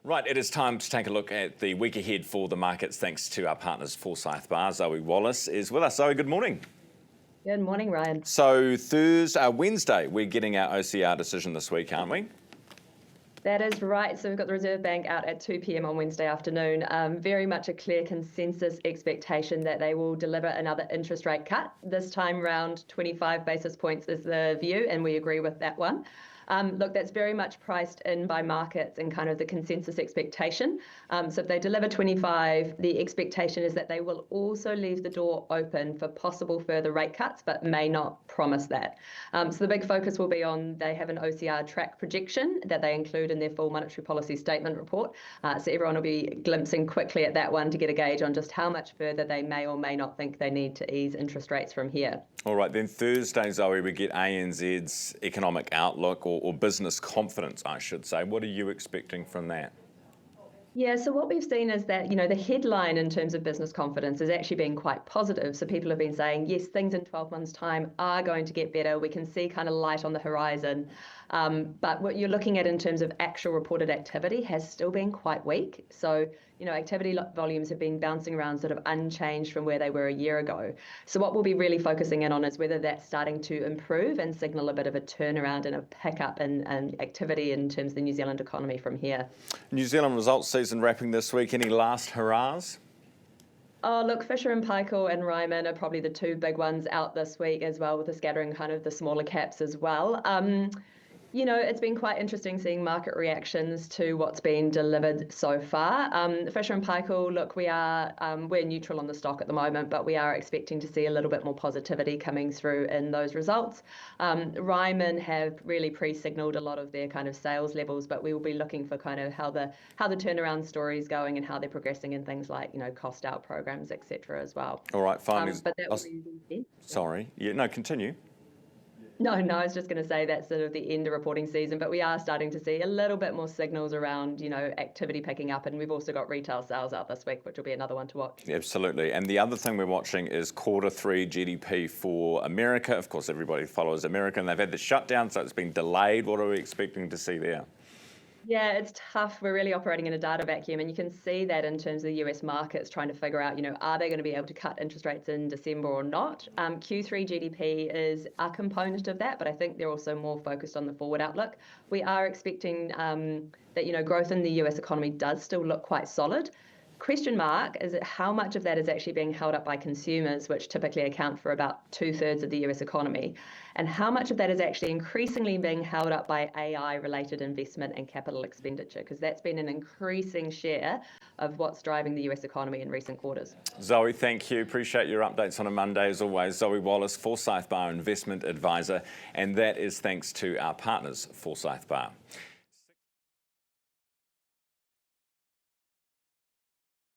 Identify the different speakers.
Speaker 1: Right, it is time to take a look at the week ahead for the markets thanks to our partners Forsyth Barr. Zoe Wallis is with us. Zoe, good morning.
Speaker 2: Good morning, Ryan.
Speaker 1: So Wednesday, we're getting our OCR decision this week, aren't we?
Speaker 2: That is right. So we've got the Reserve Bank out at 2 p.m. on Wednesday afternoon. Very much a clear consensus expectation that they will deliver another interest rate cut. This time round, 25 basis points is the view, and we agree with that one. Look, that's very much priced in by markets and kind of the consensus expectation. So if they deliver 25, the expectation is that they will also leave the door open for possible further rate cuts, but may not promise that. So the big focus will be on, they have an OCR track projection that they include in their full monetary policy statement report. So everyone will be glimpsing quickly at that one to get a gauge on just how much further they may or may not think they need to ease interest rates from here.
Speaker 1: All right, then Thursday, Zoe, we get ANZ's economic outlook or business confidence, I should say. What are you expecting from that?
Speaker 2: Yeah, so what we've seen is that, the headline in terms of business confidence has actually been quite positive. So people have been saying, yes, things in 12 months' time are going to get better. We can see kind of light on the horizon. But what you're looking at in terms of actual reported activity has still been quite weak. So, activity volumes have been bouncing around sort of unchanged from where they were a year ago. So what we'll be really focusing in on is whether that's starting to improve and signal a bit of a turnaround and a pickup in activity in terms of the New Zealand economy from here.
Speaker 1: New Zealand results season wrapping this week. Any last hurrahs?
Speaker 2: Oh, look, Fisher and Paykel and Ryman are probably the two big ones out this week as well, with a scattering kind of the smaller caps as well. It's been quite interesting seeing market reactions to what's been delivered so far. Fisher and Paykel, look, we're neutral on the stock at the moment, but we are expecting to see a little bit more positivity coming through in those results. Ryman have really pre-signaled a lot of their kind of sales levels, but we will be looking for kind of how the turnaround story is going and how they're progressing in things like cost out programs, etc. as well.
Speaker 1: All right, finally.
Speaker 2: But that will be
Speaker 1: Sorry, yeah, no, continue.
Speaker 2: No, I was just going to say that's sort of the end of reporting season, but we are starting to see a little bit more signals around, activity picking up, and we've also got retail sales out this week, which will be another one to watch.
Speaker 1: Absolutely. And the other thing we're watching is Q3 GDP for America. Of course, everybody follows America, and they've had the shutdown, so it's been delayed. What are we expecting to see there?
Speaker 2: Yeah, it's tough. We're really operating in a data vacuum, and you can see that in terms of the US markets trying to figure out, are they going to be able to cut interest rates in December or not? Q3 GDP is a component of that, but I think they're also more focused on the forward outlook. We are expecting that, growth in the US economy does still look quite solid. Question mark is how much of that is actually being held up by consumers, which typically account for about 2/3 of the US economy, and how much of that is actually increasingly being held up by AI-related investment and capital expenditure, because that's been an increasing share of what's driving the US economy in recent quarters.
Speaker 1: Zoe, thank you. Appreciate your updates on a Monday as always. Zoe Wallis, Forsyth Barr Investment Advisor, and that is thanks to our partners, Forsyth Barr.